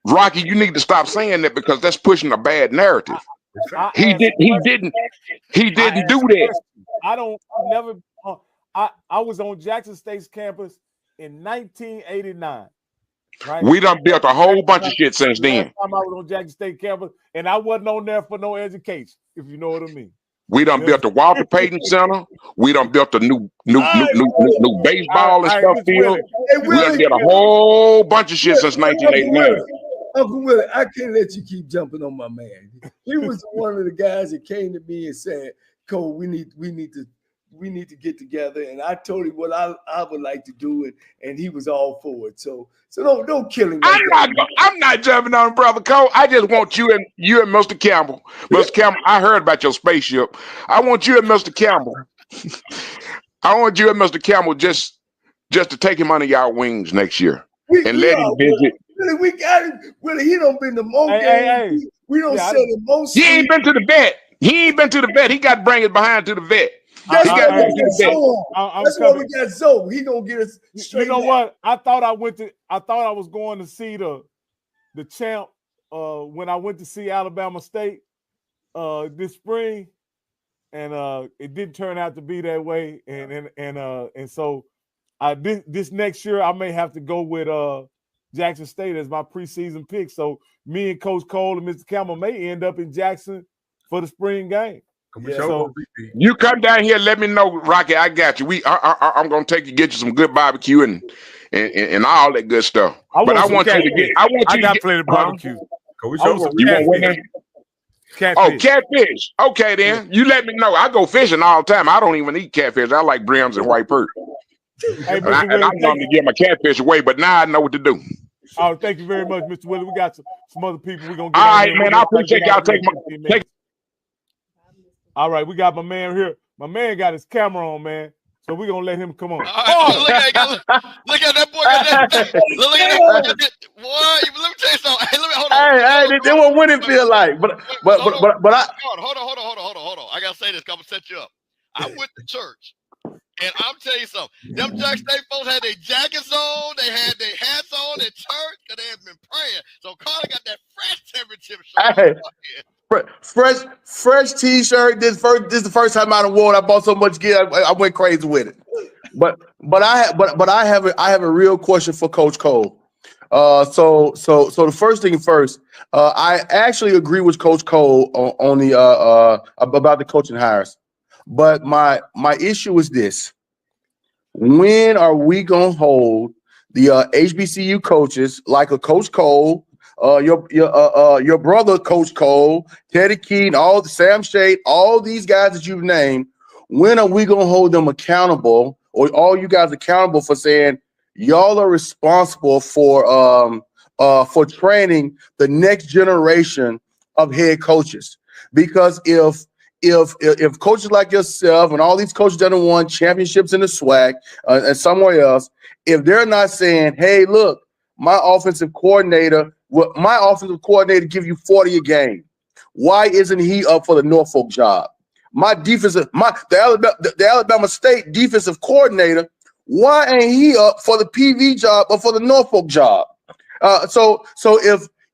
Rocky, you need to stop saying that because that's pushing a bad narrative. He didn't do that. I was on Jackson State's campus in 1989. Right? We done built a whole bunch of shit since then. Last time I was on Jackson State campus, and I wasn't on there for no education, if you know what I mean. We done built the Walter Payton Center. We done built a new baseball and stuff field. We done did a whole bunch of shit since 1989. Uncle Willie, I can't let you keep jumping on my man. He was one of the guys that came to me and said, "Cole, we need to get together." And I told him what I would like to do, and he was all for it. So don't kill him. I'm not jumping on Brother Cole. I just want you and Mr. Campbell. Mr. Campbell, I heard about your spaceship. I want you and Mr. Campbell. I want you and Mr. Campbell just to take him under y'all wings next year and let him visit. Really, we got him. Really, he don't been the most. Hey. We don't sell the most. He ain't been to the vet. He got to bring his behind to the vet. That's why we got Zoe. He gonna get us straight. You know what? I thought I was going to see the champ when I went to see Alabama State this spring, and it didn't turn out to be that way. And so this next year I may have to go with Jackson State as my preseason pick. So me and Coach Cole and Mr. Campbell may end up in Jackson for the spring game. Yeah, so you come down here, let me know, Rocky. I got you. I'm gonna take you, get you some good barbecue and all that good stuff. I want you to get. I got plenty of barbecue. Catfish. Catfish. Okay, then you let me know. I go fishing all the time. I don't even eat catfish. I like brims and white perch. Hey, and I'm going to give my catfish away, but now I know what to do. Oh, thank you very much, Mr. Willie. We got some other people we're gonna get. All right, man. I appreciate y'all taking my. All right, we got my man here. My man got his camera on, man. So we're gonna let him come on. Look at that boy. Look at that boy. Let me tell you something. Hey, hold on. Hey, they what winning feel like. But I hold on. I gotta say this. I'm gonna set you up. I went to church, and I'm telling you something. Them Jackson State folks had their jackets on, they had their hats on in church, because they had been praying. So Carter got that fresh championship shirt. Hey. Fresh T-shirt. This is the first time I done wore it. I bought so much gear. I went crazy with it. But I have a real question for Coach Cole. So the first thing first, I actually agree with Coach Cole on the about the coaching hires. But my issue is this: when are we gonna hold the HBCU coaches like a Coach Cole? Your brother, Coach Cole, Teddy Keaton, Sam Shade, all these guys that you've named, when are we gonna hold them accountable, or all you guys accountable for saying y'all are responsible for training the next generation of head coaches? Because if coaches like yourself and all these coaches that have won championships in the SWAC and somewhere else, if they're not saying, hey, look, my offensive coordinator give you 40 a game. Why isn't he up for the Norfolk job? The Alabama State defensive coordinator, why ain't he up for the PV job or for the Norfolk job? So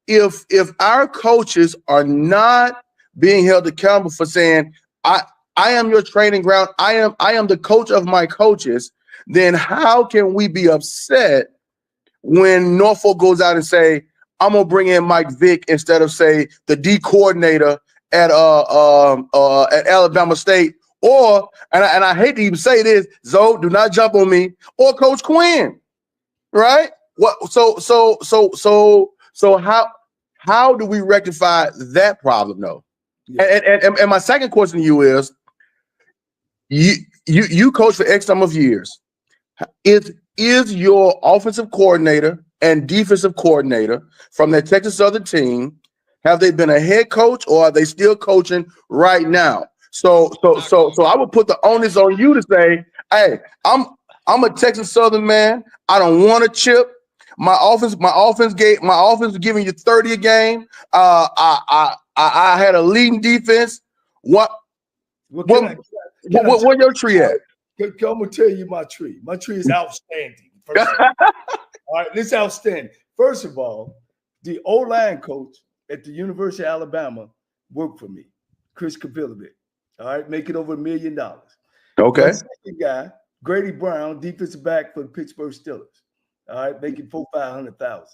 if our coaches are not being held accountable for saying, I am your training ground, I am the coach of my coaches, then how can we be upset when Norfolk goes out and say, I'm gonna bring in Mike Vick instead of, say, the D coordinator at Alabama State, or and I hate to even say this, Zoe, do not jump on me, or Coach Quinn, right? What? So how do we rectify that problem, though? Yeah. And my second question to you is, you coach for X number of years. Is your offensive coordinator and defensive coordinator from that Texas Southern team, have they been a head coach, or are they still coaching right now? So I would put the onus on you to say, hey, I'm a Texas Southern man. I don't want a chip. My offense was giving you 30 a game. I had a leading defense. Where your tree at? I'm gonna tell you my tree. My tree is outstanding. All right, this is outstanding. First of all, The O-line coach at the University of Alabama worked for me, Chris Kavilovic. All right, making over $1 million. Okay. My second guy, Grady Brown, defensive back for the Pittsburgh Steelers. All right, making $500,000.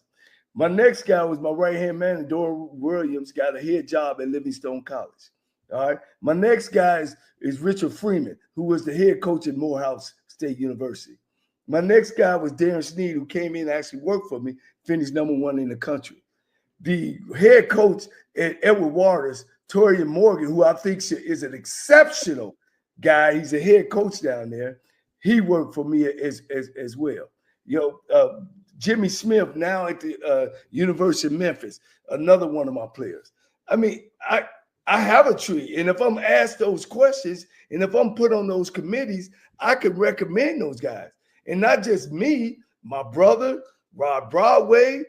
My next guy was my right-hand man, Dora Williams, got a head job at Livingstone College. All right. My next guy is Richard Freeman, who was the head coach at Morehouse State University. My next guy was Darren Sneed, who came in and actually worked for me, finished #1 in the country. The head coach at Edward Waters, Torian Morgan, who I think is an exceptional guy. He's a head coach down there. He worked for me as well. Jimmy Smith, now at the University of Memphis, another one of my players. I mean, I have a tree, and if I'm asked those questions, and if I'm put on those committees, I could recommend those guys. And not just me, my brother, Rod Broadway,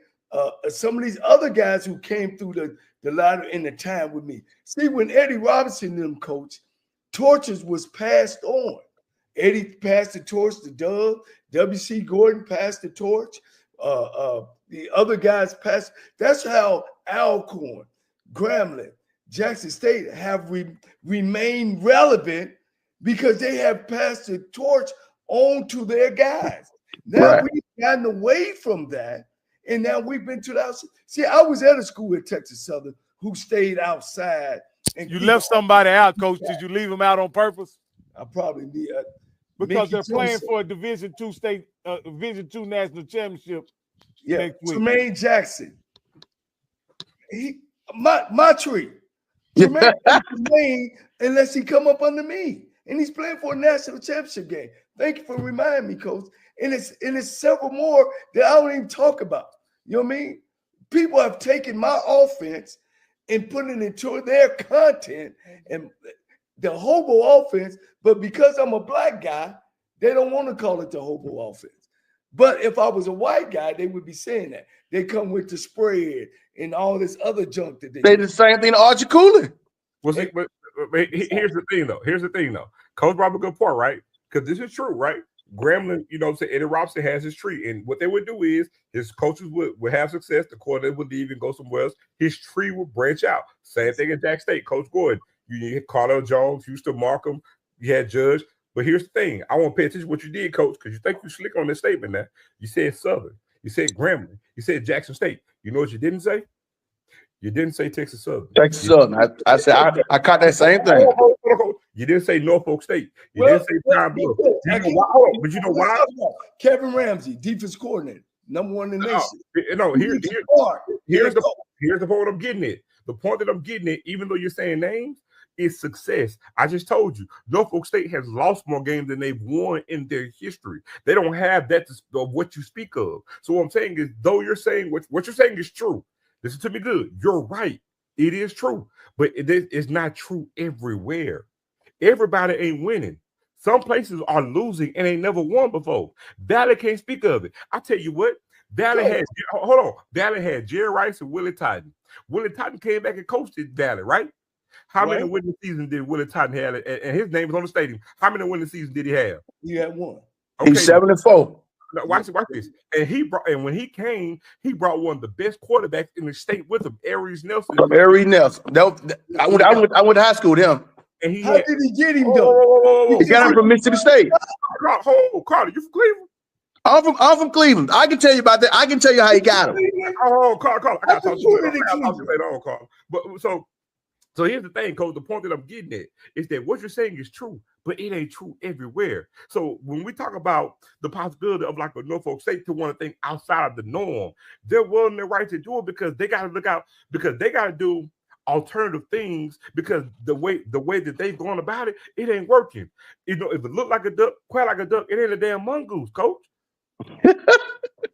some of these other guys who came through the ladder in the time with me. See, when Eddie Robinson and them coached, torches was passed on. Eddie passed the torch to Doug. W.C. Gordon passed the torch. The other guys passed. That's how Alcorn, Grambling, Jackson State have remained relevant, because they have passed the torch on to their guys. Now we've gotten away from that, and now we've been to the outside. See, I was at a school at Texas Southern who stayed outside. And you left somebody out, Coach. Did you leave them out on purpose? I probably did. Because they're playing for a Division II state, Division II national championship. Yeah, next week. Tremaine Jackson. My tree. Tremaine, unless he come up under me. And he's playing for a national championship game. Thank you for reminding me, Coach. And it's several more that I don't even talk about. You know what I mean? People have taken my offense and put it into their content and the hobo offense, but because I'm a black guy, they don't want to call it the hobo offense. But if I was a white guy, they would be saying that. They come with the spread and all this other junk that they did the same thing to Archie Cooley. Well, see, but here's the thing, though. Coach brought up a good point, right? Because this is true, right? Grambling, Eddie Robinson has his tree, and what they would do is his coaches would have success. The coordinator would leave and go somewhere else. His tree would branch out. Same thing at Jack State. Coach Gordon, you had Carter Jones, Houston Markham, you had Judge. But here's the thing: I want to pay attention to what you did, Coach, because you think you slick on this statement. Now you said Southern, you said Grambling, you said Jackson State. You know what you didn't say? You didn't say Texas Southern. Texas Southern. I said I caught that same thing. You didn't say Norfolk State. You didn't say Pine Bluff. But you know why? Kevin Ramsey, defense coordinator, #1 in the nation. No, here's the point I'm getting at. The point that I'm getting at, even though you're saying names, is success. I just told you, Norfolk State has lost more games than they've won in their history. They don't have that of what you speak of. So what I'm saying is, though you're saying what you're saying is true. Listen to me good. You're right. It is true. But it's not true everywhere. Everybody ain't winning. Some places are losing and ain't never won before. Valley can't speak of it. I tell you what, Valley had Jerry Rice and Willie Totten. Willie Totten came back and coached at Valley, right? How many winning seasons did Willie Totten have? And his name was on the stadium. How many winning seasons did he have? He had one. Okay. He's 7-4. Now, watch this. And when he came, he brought one of the best quarterbacks in the state with him, Aries Nelson. Aries Nelson. I went to high school with him. And how did he get him though? He got him from Mississippi State. Carter, you from Cleveland? I'm from Cleveland. I can tell you about that. I can tell you how he got him. Carter, I got to talk to you later on, Carter. But so here's the thing, Coach. The point that I'm getting at is that what you're saying is true, but it ain't true everywhere. So when we talk about the possibility of like a Norfolk State to want to think outside of the norm, they're willing and right to do it because they got to look out, because they got to do alternative things, because the way that they've gone about it, it ain't working. If it look like a duck, quack like a duck, it ain't a damn mongoose, Coach.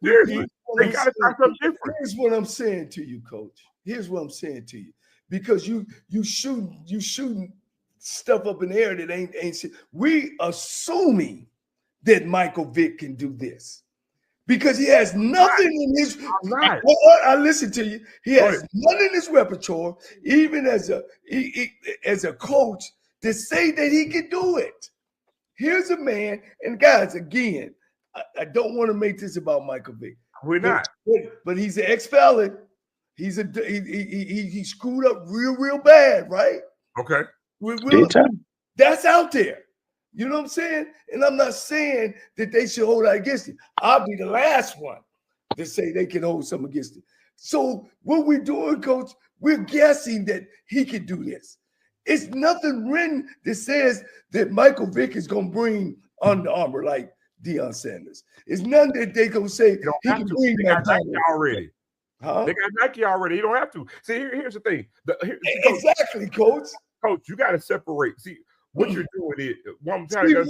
Seriously, they got to try something different. Here's what I'm saying to you, Coach. Here's what I'm saying to you. Because you shooting stuff up in the air that ain't shit. We assuming that Michael Vick can do this because he has nothing in his. I listen to you. He has nothing in his repertoire, even as a coach, to say that he can do it. Here's a man, and guys, again, I don't want to make this about Michael Vick. We're not. But he's an ex-felon. He screwed up real bad, right? Okay. That's out there. You know what I'm saying? And I'm not saying that they should hold that against him. I'll be the last one to say they can hold something against him. So what we're doing, Coach, we're guessing that he can do this. It's nothing written that says that Michael Vick is going to bring Under Armour like Deion Sanders. It's nothing that they going to say he can bring Nike already. Huh? They got Nike already. You don't have to. See, here's the thing. Exactly, Coach. Coach, you got to separate. See, what you're doing is one time. Here's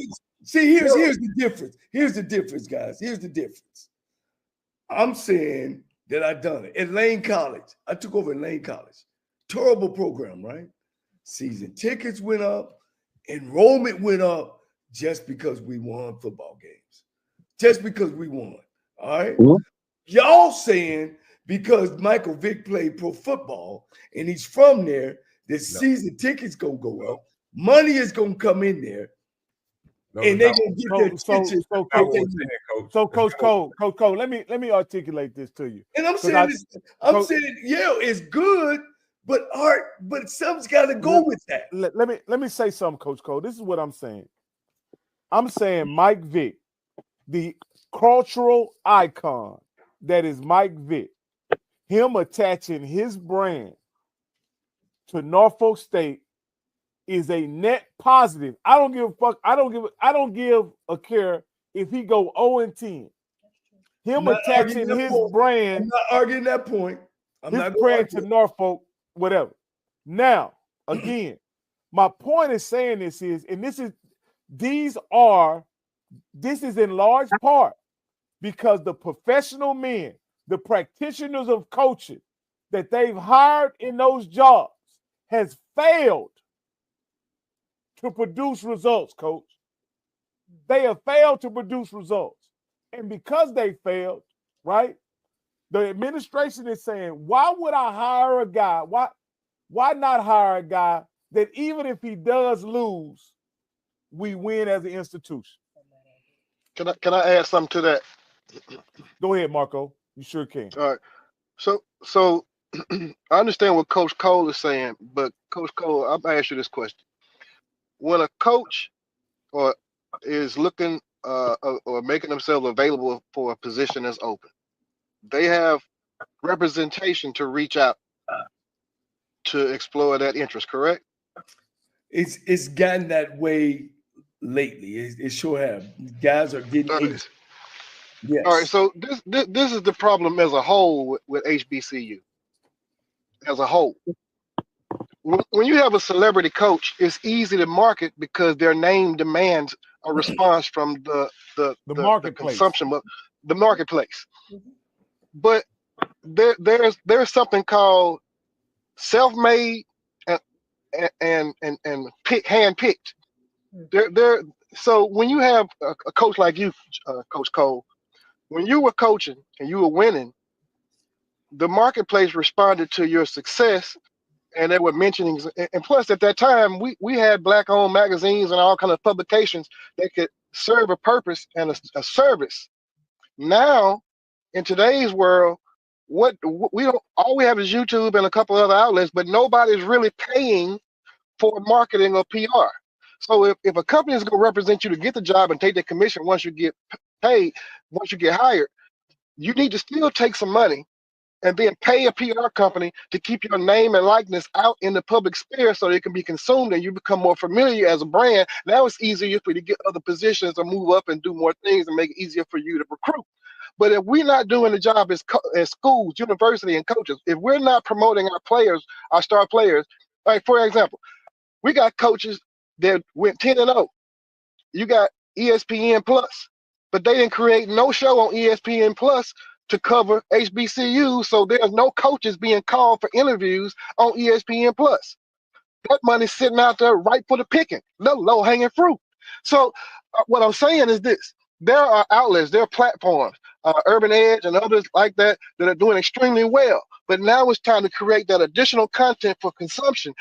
the difference. Here's the difference, guys. Here's the difference. I'm saying that I done it at Lane College. I took over at Lane College. Terrible program, right? Season tickets went up, enrollment went up just because we won football games. Just because we won. All right. Mm-hmm. Y'all saying because Michael Vick played pro football and he's from there, the season tickets gonna go up. Money is gonna come in there. And they're gonna get their attention. So Coach Cole, let me articulate this to you. And I'm saying it's good, but something's gotta go with that. Let me say something, Coach Cole. This is what I'm saying. I'm saying Mike Vick, the cultural icon that is Mike Vick, him attaching his brand to Norfolk State is a net positive. I don't give a fuck. I don't give a care if he go 0-10. Him attaching his brand. I'm not arguing that point. His brand to Norfolk, whatever. Now, again, my point is saying this is, and this is in large part because the professional men, the practitioners of coaching that they've hired in those jobs has failed to produce results, Coach. They have failed to produce results. And because they failed, right, the administration is saying, why would I hire a guy? Why not hire a guy that even if he does lose, we win as an institution? Can I add something to that? Go ahead, Marco. You sure can. All right. So I understand what Coach Cole is saying, but Coach Cole, I'm gonna ask you this question. When a coach is looking or making themselves available for a position that's open, they have representation to reach out to explore that interest, correct? It's gotten that way lately. It sure have. Guys are getting Yes. All right, so this is the problem as a whole with HBCU. As a whole, when you have a celebrity coach, it's easy to market because their name demands a response from the consumption of the marketplace. But there's something called self-made and hand-picked. So when you have a coach like you, Coach Cole, when you were coaching and you were winning, the marketplace responded to your success, and they were mentioning. And plus, at that time, we had Black-owned magazines and all kind of publications that could serve a purpose and a service. Now, in today's world, all we have is YouTube and a couple other outlets, but nobody's really paying for marketing or PR. So if a company is going to represent you to get the job and take the commission once you get paid, once you get hired, you need to still take some money and then pay a PR company to keep your name and likeness out in the public sphere so that it can be consumed and you become more familiar as a brand. Now it's easier for you to get other positions or move up and do more things and make it easier for you to recruit. But if we're not doing the job as schools, university, and coaches, if we're not promoting our players, our star players, like for example, we got coaches that went 10-0. You got ESPN Plus, but they didn't create no show on ESPN Plus to cover HBCUs, so there's no coaches being called for interviews on ESPN Plus. That money's sitting out there right for the picking, low-hanging fruit. So what I'm saying is this. There are outlets, there are platforms, Urban Edge and others like that are doing extremely well. But now it's time to create that additional content for consumption.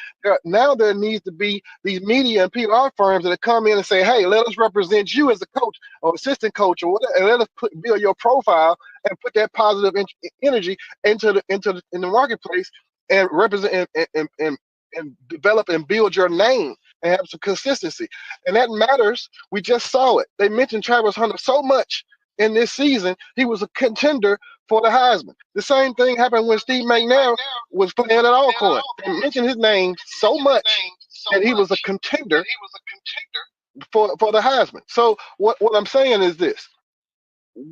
Now there needs to be these media and PR firms that come in and say, hey, let us represent you as a coach or assistant coach or whatever, and let us build your profile and put that positive energy into the marketplace and represent and develop and build your name and have some consistency. And that matters. We just saw it. They mentioned Travis Hunter so much in this season. He was a contender for the Heisman. The same thing happened when Steve McNair was playing at Alcorn. They mentioned his name so much that he was a contender for the Heisman. So what I'm saying is this: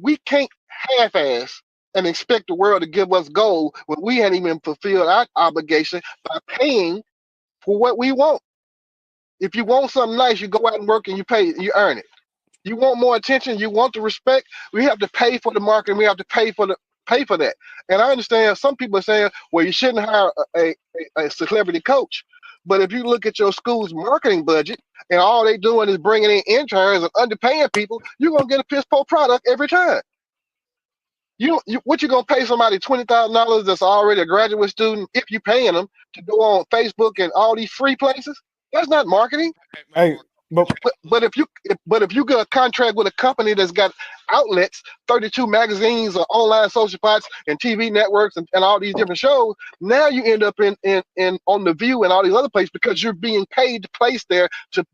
we can't half-ass and expect the world to give us gold when we hadn't even fulfilled our obligation by paying for what we want. If you want something nice, you go out and work and you pay, you earn it. You want more attention, you want the respect, we have to pay for the marketing, we have to pay for that. And I understand some people are saying, well, you shouldn't hire a celebrity coach. But if you look at your school's marketing budget and all they doing is bringing in interns and underpaying people, you're gonna get a piss poor product every time. What you gonna pay somebody $20,000 that's already a graduate student if you paying them to go on Facebook and all these free places? That's not marketing. Hey, but if you get a contract with a company that's got outlets, 32 magazines or online social spots and TV networks and all these different shows, now you end up in on The View and all these other places because you're being paid to place there to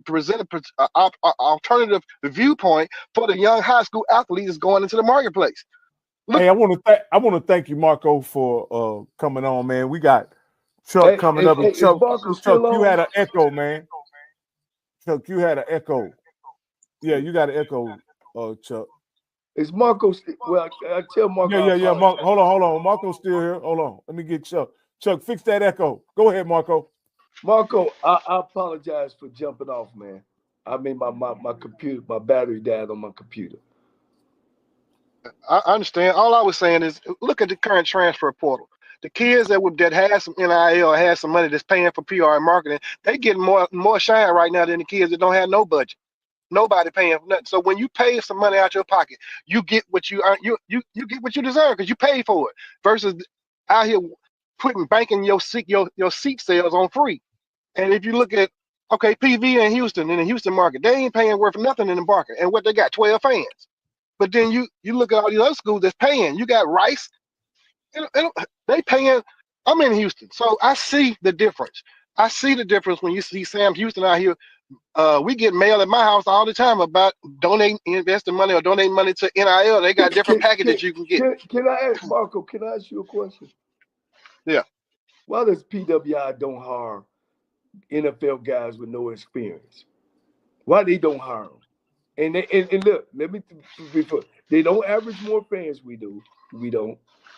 present an alternative viewpoint for the young high school athletes going into the marketplace. Hey, I want to thank you, Marco, for coming on, man. We got Chuck coming up. And Chuck, you had an echo, man. Chuck, you had an echo. Yeah, you got an echo, Chuck. Is Marco well, I tell Marco. Yeah. Hold on. Marco's still here. Hold on. Let me get Chuck. Chuck, fix that echo. Go ahead, Marco. Marco, I apologize for jumping off, man. I mean, my computer, my battery died on my computer. I understand. All I was saying is look at the current transfer portal. The kids that have some NIL or have some money that's paying for PR and marketing, they get more shine right now than the kids that don't have no budget. Nobody paying for nothing. So when you pay some money out your pocket, you get what you earn. You get what you deserve because you paid for it. Versus out here banking your seat sales on free. And if you look at PV in Houston, in the Houston market, they ain't paying worth nothing in the market. And what they got, 12 fans. But then you look at all these other schools that's paying. You got Rice. They paying. I'm in Houston, so I see the difference. I see the difference when you see Sam Houston out here. We get mail at my house all the time about investing money or donating money to NIL. They got different packages you can get. Can I ask Marco? Can I ask you a question? Yeah. Why does PWI don't hire NFL guys with no experience? Why they don't hire them? And look, let me before they don't average more fans we do. We don't.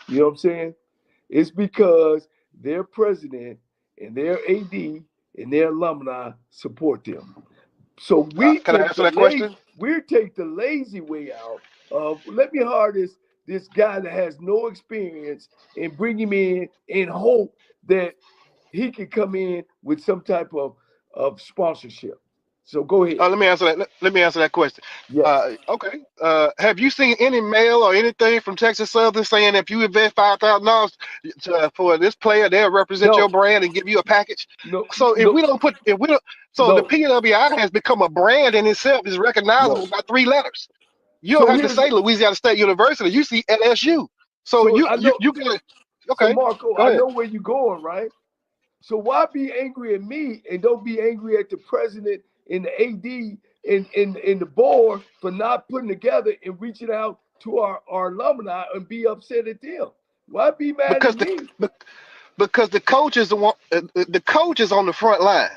You know what I'm saying? It's because their president and their AD and their alumni support them. So we can I answer that question? We take the lazy way out of let me hire this guy that has no experience and bring him in and hope that he can come in with some type of sponsorship. So go ahead. Let me answer that. Let me answer that question. Yes. Okay. Have you seen any mail or anything from Texas Southern saying if you invest $5,000 for this player, they'll represent your brand and give you a package? No. So the PWI has become a brand in itself, is recognizable by 3 letters. You don't have to say Louisiana State University. You see LSU. So you can. Okay. So Marco, I know where you're going, right? So why be angry at me and don't be angry at the president and the AD and the board for not putting together and reaching out to our alumni and be upset at them? Why be mad at me? Because the coach is the coach is on the front line.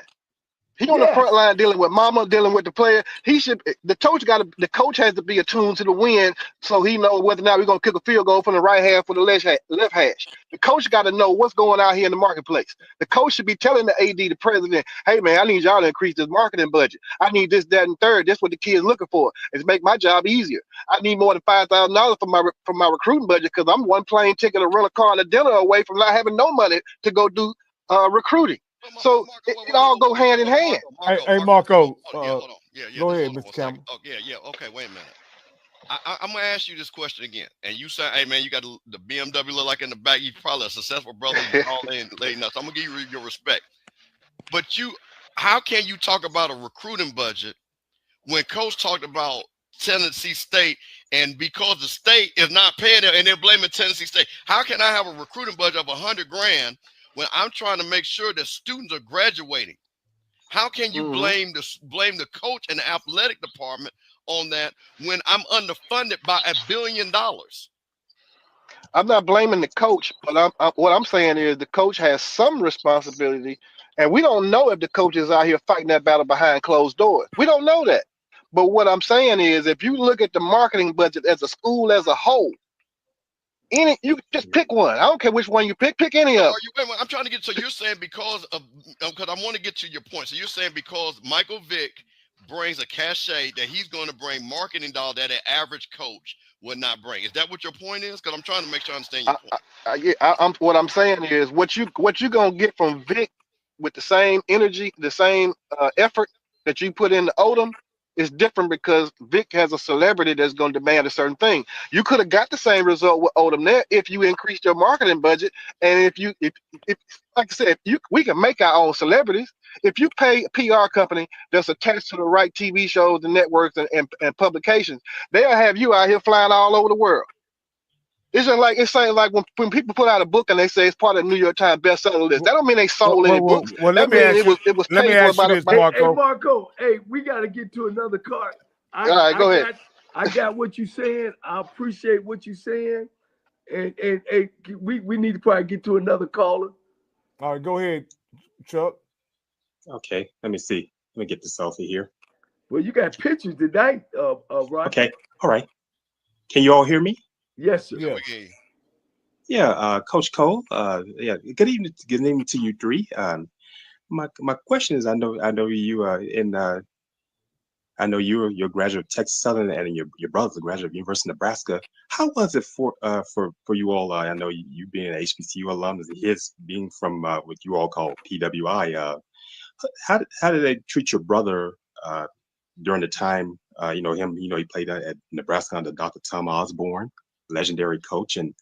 He on the front line dealing with mama, dealing with the player. The coach has to be attuned to the wind so he knows whether or not we're gonna kick a field goal from the right half or the left hash. The coach got to know what's going on here in the marketplace. The coach should be telling the AD, the president, hey man, I need y'all to increase this marketing budget. I need this, that, and third. That's what the kids looking for. Is make my job easier. I need more than $5,000 for my recruiting budget because I'm one plane ticket, a rental car, and a dinner away from not having no money to go do recruiting. So it all go hand in hand. Hey, Marco. Hold on. Go ahead, Mr. Campbell. Okay, wait a minute. I'm gonna ask you this question again, and you say, "Hey man, you got the BMW look like in the back. You probably a successful brother. You all in late nuts. I'm gonna give you your respect." But how can you talk about a recruiting budget when Coach talked about Tennessee State, and because the state is not paying them, and they're blaming Tennessee State? How can I have a recruiting budget of $100 grand when I'm trying to make sure that students are graduating? How can you blame the coach and the athletic department on that when I'm underfunded by $1 billion? I'm not blaming the coach, but what I'm saying is the coach has some responsibility, and we don't know if the coach is out here fighting that battle behind closed doors. We don't know that. But what I'm saying is, if you look at the marketing budget as a school as a whole, you just pick one. I don't care which one you pick. Pick any of them. I'm trying to get. So you're saying because I want to get to your point. So you're saying because Michael Vick brings a cachet that he's going to bring marketing dollars that an average coach would not bring. Is that what your point is? Because I'm trying to make sure I understand your point. What I'm saying is what you gonna get from Vic with the same energy, the same effort that you put into Odom is different because Vic has a celebrity that's going to demand a certain thing. You could have got the same result with Odom there if you increased your marketing budget, and if like I said, we can make our own celebrities. If you pay a PR company that's attached to the right TV shows and networks and publications, they'll have you out here flying all over the world. It's saying like when people put out a book and they say it's part of the New York Times bestseller list. That don't mean they sold any books. Well, that means it was let me ask you this, Marco. Hey, Marco. Hey, we got to get to another card. All right, go ahead. I got what you're saying. I appreciate what you're saying, and we need to probably get to another caller. All right, go ahead, Chuck. Okay, let me see. Let me get the selfie here. Well, you got pictures tonight, Roger. Okay, all right. Can you all hear me? Yes, sir. Yeah. Yeah, Coach Cole. Yeah. Good evening to you three. My question is, I know you I know you're a graduate of Texas Southern, and your brother's a graduate of University of Nebraska. How was it for you all? I know you being an HBCU alum, his being from what you all call PWI. How did they treat your brother during the time? He played at Nebraska under Dr. Tom Osborne, legendary coach, and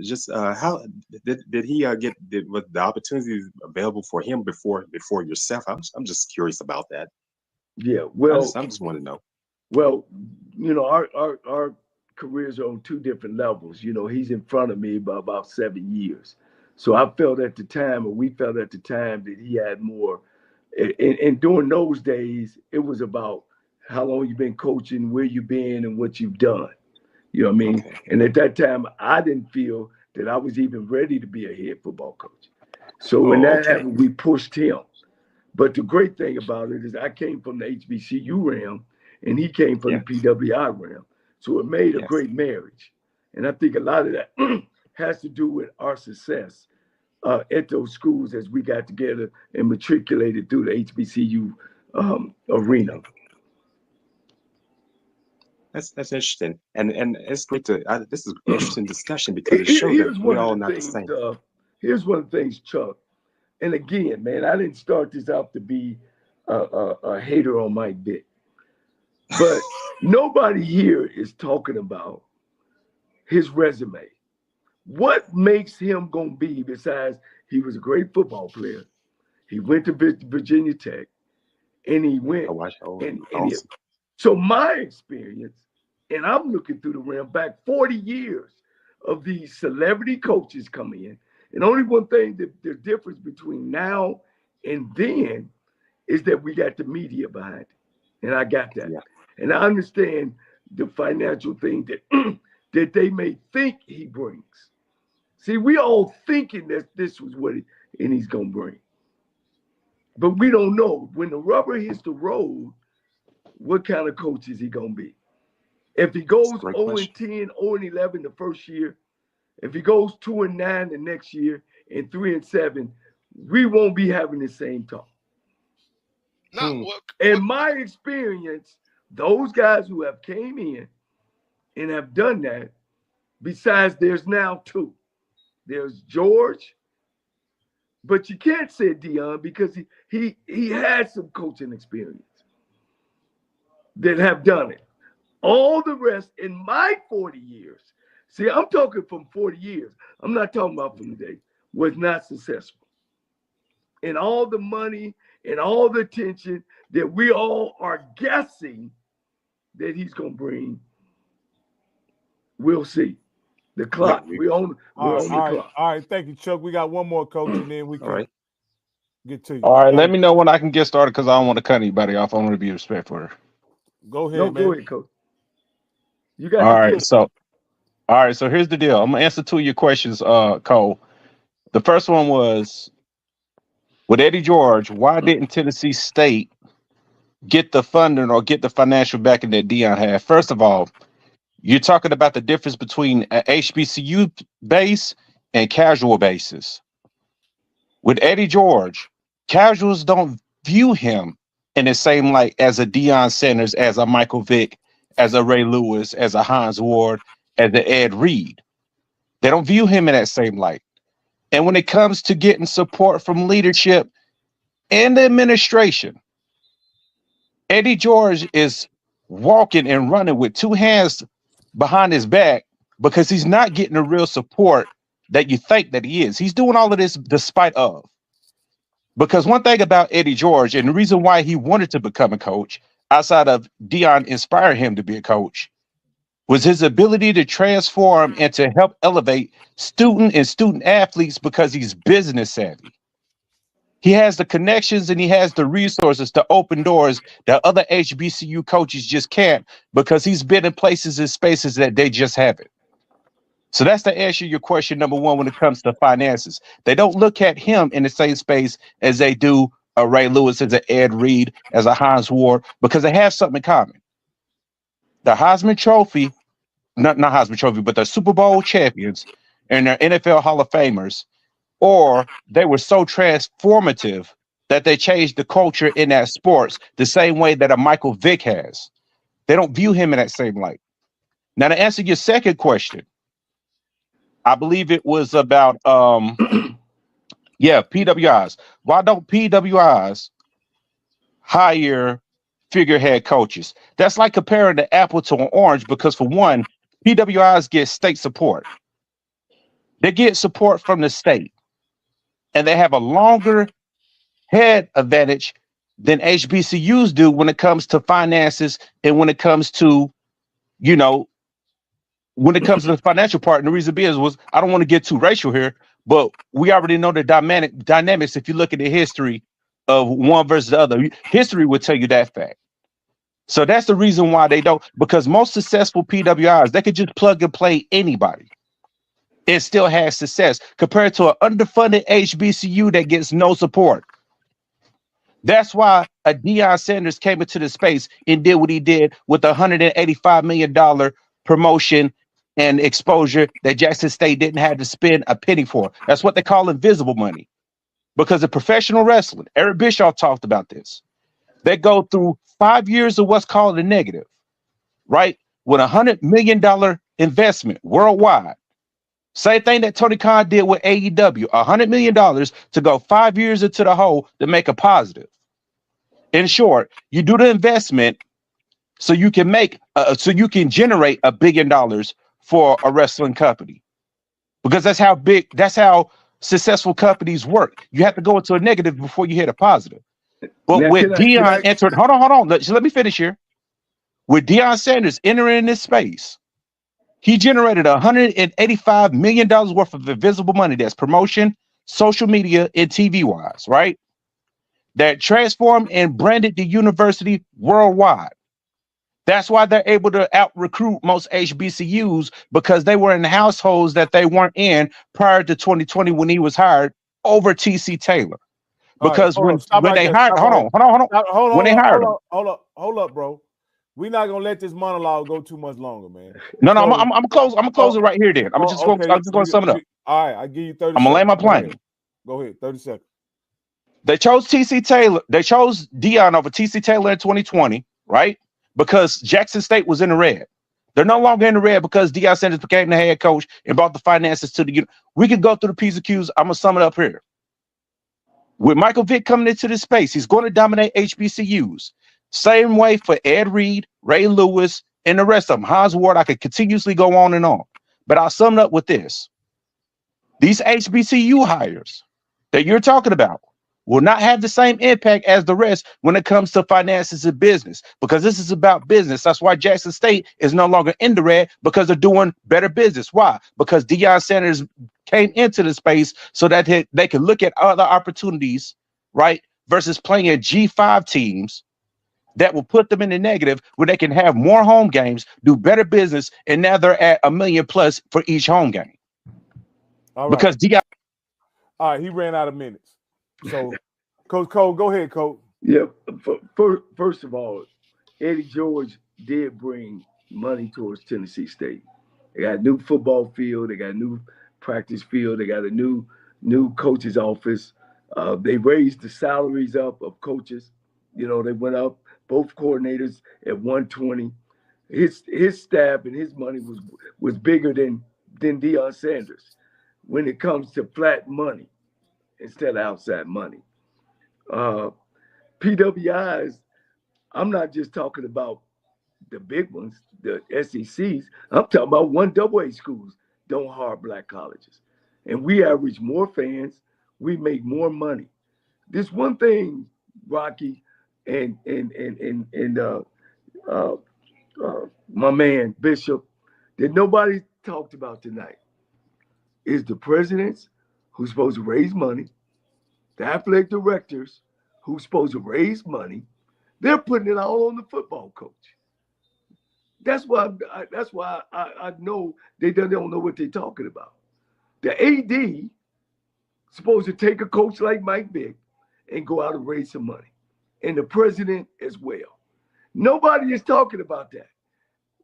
just how did he was the opportunities available for him before yourself? I'm just curious about that. Yeah, well, I just want to know. Well, our careers are on two different levels. He's in front of me by about 7 years, so I felt at the time, or we felt at the time, that he had more. And during those days, it was about how long you've been coaching, where you've been, and what you've done. You know what I mean? Okay. And at that time, I didn't feel that I was even ready to be a head football coach. So when that happened, we pushed him. But the great thing about it is I came from the HBCU realm, and he came from the PWI realm. So it made a great marriage. And I think a lot of that has to do with our success at those schools as we got together and matriculated through the HBCU arena. That's interesting, and it's great to. This is an interesting discussion because it shows that we're all not the same. Here's one of the things, Chuck. And again, man, I didn't start this out to be a hater on Mike Vick, but nobody here is talking about his resume. What makes him gonna be besides he was a great football player? He went to Virginia Tech, and he went. So my experience, and I'm looking through the realm back 40 years of these celebrity coaches coming in. And only one thing, the difference between now and then is that we got the media behind it. And I got that. Yeah. And I understand the financial thing that, that they may think he brings. See, we all thinking that this was what he's going to bring. But we don't know. When the rubber hits the road, what kind of coach is he going to be? If he goes 0-10, 0-11 the first year, if he goes 2-9 the next year and 3-7, we won't be having the same talk. In my experience, those guys who have came in and have done that, besides there's now two. There's George, but you can't say Dion because he had some coaching experience that have done it. All the rest in my 40 years, see, I'm talking from 40 years. I'm not talking about from today, was not successful. And all the money and all the attention that we all are guessing that he's going to bring, we'll see. The clock. We're on the clock. All right. Thank you, Chuck. We got one more, Coach, and then we can get to you. All right. Let me know when I can get started because I don't want to cut anybody off. I want to be respectful. Go ahead, man. Go ahead, Coach. You got all right. So here's the deal. I'm gonna answer two of your questions, Cole. The first one was with Eddie George. Why didn't Tennessee State get the funding or get the financial backing that Deion had? First of all, you're talking about the difference between an HBCU base and casual bases. With Eddie George, casuals don't view him in the same light as a Deion Sanders, as a Michael Vick, as a Ray Lewis, as a Hans Ward, as a Ed Reed. They don't view him in that same light. And when it comes to getting support from leadership and the administration, Eddie George is walking and running with two hands behind his back because he's not getting the real support that you think that he is. He's doing all of this despite of. Because one thing about Eddie George, and the reason why he wanted to become a coach, outside of Deion inspiring him to be a coach, was his ability to transform and to help elevate student athletes because he's business savvy. He has the connections and he has the resources to open doors that other HBCU coaches just can't because he's been in places and spaces that they just haven't. So that's to answer your question number one when it comes to finances. They don't look at him in the same space as they do a Ray Lewis, as an Ed Reed, as a Hans Ward, because they have something in common. The Heisman Trophy, not Heisman Trophy, but the Super Bowl champions and their NFL Hall of Famers, or they were so transformative that they changed the culture in that sports the same way that a Michael Vick has. They don't view him in that same light. Now, to answer your second question, I believe it was about, PWIs. Why don't PWIs hire figurehead coaches? That's like comparing the apple to an orange because, for one, PWIs get state support. They get support from the state, and they have a longer head advantage than HBCUs do when it comes to finances and when it comes to, when it comes to the financial part. And the reason being was, I don't want to get too racial here, but we already know the dynamics. If you look at the history of one versus the other, history would tell you that fact. So that's the reason why they don't, because most successful PWIs, they could just plug and play anybody. It still has success compared to an underfunded HBCU that gets no support. That's why a Deion Sanders came into the space and did what he did with a $185 million promotion and exposure that Jackson State didn't have to spend a penny for. That's what they call invisible money. Because of professional wrestling, Eric Bischoff talked about this. They go through 5 years of what's called a negative, right? With $100 million investment worldwide. Same thing that Tony Khan did with AEW, $100 million to go 5 years into the hole to make a positive. In short, you do the investment so you can generate $1 billion for a wrestling company, because that's how successful companies work. You have to go into a negative before you hit a positive. But now, with Deion entered, hold on, let me finish here. With Deion Sanders entering this space, he generated $185 million worth of invisible money. That's promotion, social media, and TV wise, right? That transformed and branded the university worldwide. That's why they're able to out-recruit most HBCUs, because they were in households that they weren't in prior to 2020 when he was hired over TC Taylor. Because when they hired, hold on. Hold up, bro. We're not gonna let this monologue go too much longer, man. No, I'm gonna close it right here. Then I'm just gonna sum it up. All right, I give you 30. I'm gonna lay my plane. Go ahead, 30 seconds. They chose TC Taylor. They chose Deion over TC Taylor in 2020, right? Because Jackson State was in the red. They're no longer in the red because Deion Sanders became the head coach and brought the finances to the unit. We can go through the P's and Q's. I'm gonna sum it up here. With Michael Vick coming into this space, he's going to dominate HBCUs. Same way for Ed Reed, Ray Lewis, and the rest of them. Hans Ward, I could continuously go on and on. But I'll sum it up with this. These HBCU hires that you're talking about will not have the same impact as the rest when it comes to finances and business, because this is about business. That's why Jackson State is no longer in the red, because they're doing better business. Why? Because Deion Sanders came into the space so that they can look at other opportunities, right? Versus playing at G5 teams that will put them in the negative, where they can have more home games, do better business, and now they're at $1 million plus for each home game. All right. Because Deion. All right, he ran out of minutes. So, Coach Cole, go ahead, Coach. Yeah. First of all, Eddie George did bring money towards Tennessee State. They got a new football field. They got a new practice field. They got a new coach's office. They raised the salaries up of coaches. You know, they went up, both coordinators at 120. His staff and his money was bigger than Deion Sanders when it comes to flat money instead of outside money. PWIs, I'm not just talking about the big ones, the SECs. I'm talking about 1AA schools don't hire black colleges. And we average more fans. We make more money. This one thing, Rocky, and my man Bishop, that nobody talked about tonight is the presidents who's supposed to raise money, the athletic directors who's supposed to raise money. They're putting it all on the football coach. That's why I know they don't know what they're talking about. The AD supposed to take a coach like Mike Vick and go out and raise some money, and the president as well. Nobody is talking about that.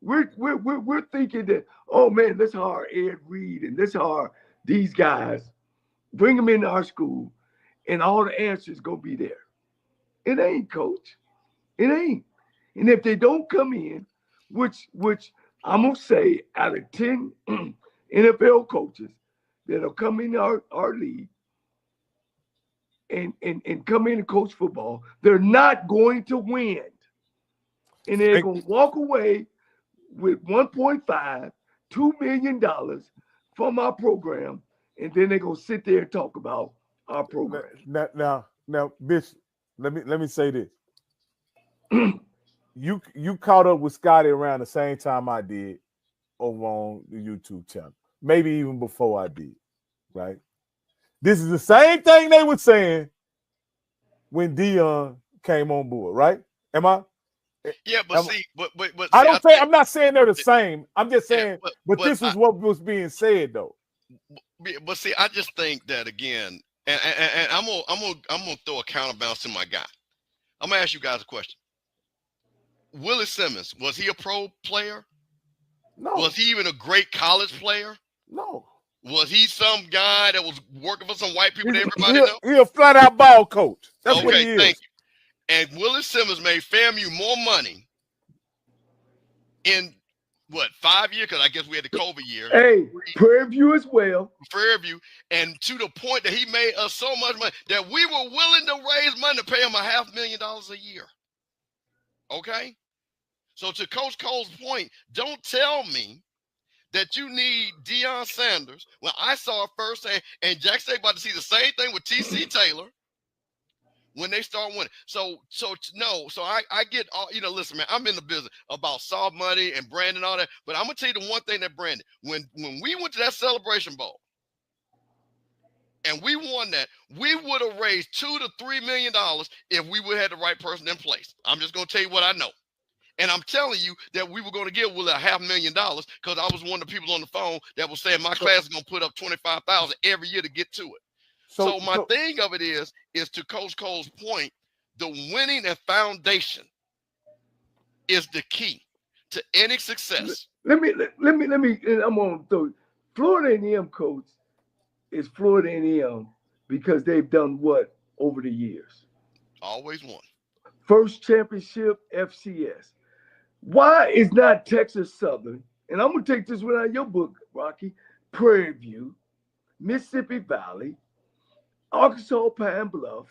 We're thinking that, oh man, let's hire Ed Reed and let's hire these guys, bring them into our school, and all the answers gonna be there. It ain't, coach. It ain't. And if they don't come in, which I'm gonna say, out of 10 NFL coaches that'll come in our league and come in and coach football, they're not going to win. And they're gonna walk away with $1.5, $2 million from our program, and then they're gonna sit there and talk about our program. Now, Bishop, let me say this. You caught up with Scotty around the same time I did over on the YouTube channel, maybe even before I did, right? This is the same thing they were saying when Deion came on board, right? Am I? Yeah, but I'm not saying they're the same. I'm just saying, but this is what was being said, though. But see, I just think that again, and I'm gonna throw a counterbalance to my guy. I'm gonna ask you guys a question. Willie Simmons, was he a pro player? No. Was he even a great college player? No. Was he some guy that was working for some white people that everybody know? He's a flat out ball coach. That's what he is. Thank you. And Willie Simmons made FAMU more money in what, 5 years? Because I guess we had the COVID year. Hey, Prairie View as well. Prairie View, and to the point that he made us so much money that we were willing to raise money to pay him $500,000 a year. Okay? So to Coach Cole's point, don't tell me that you need Deion Sanders. Well, I saw it first, and Jack State about to see the same thing with T.C. Taylor when they start winning. So I get all, listen, man, I'm in the business about soft money and branding and all that, but I'm going to tell you the one thing that Brandon, when we went to that Celebration Bowl and we won that, we would have raised $2 to $3 million if we would have had the right person in place. I'm just going to tell you what I know. And I'm telling you that we were going to give Willie $500,000 because I was one of the people on the phone that was saying my class is going to put up $25,000 every year to get to it. So my thing of it is to Coach Cole's point, the winning and foundation is the key to any success. Let me. I'm on through. Florida A&M coach is Florida A&M because they've done what over the years? Always won. First championship, FCS. Why is not Texas Southern, and I'm going to take this one out of your book, Rocky, Prairie View, Mississippi Valley, Arkansas Pine Bluff,